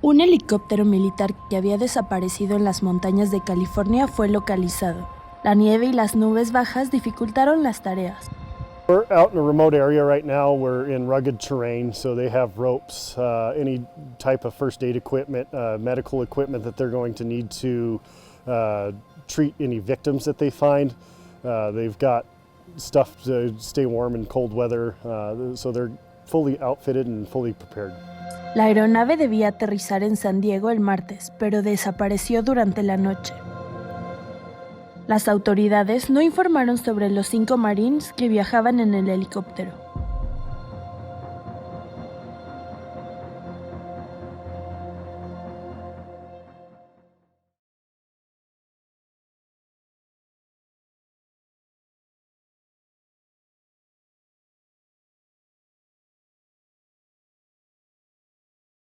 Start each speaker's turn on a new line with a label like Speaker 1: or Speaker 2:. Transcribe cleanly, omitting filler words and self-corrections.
Speaker 1: Un helicóptero militar que había desaparecido en las montañas de California fue localizado. La nieve y las nubes bajas dificultaron las tareas.
Speaker 2: We're out in a remote area right now. We're in rugged terrain, so they have ropes, any type of first aid equipment, medical equipment that they're going to need to treat any victims that they find. They've got stuff to stay warm in cold weather, so they're fully outfitted and fully prepared.
Speaker 1: La aeronave debía aterrizar en San Diego el martes, pero desapareció durante la noche. Las autoridades no informaron sobre los 5 Marines que viajaban en el helicóptero.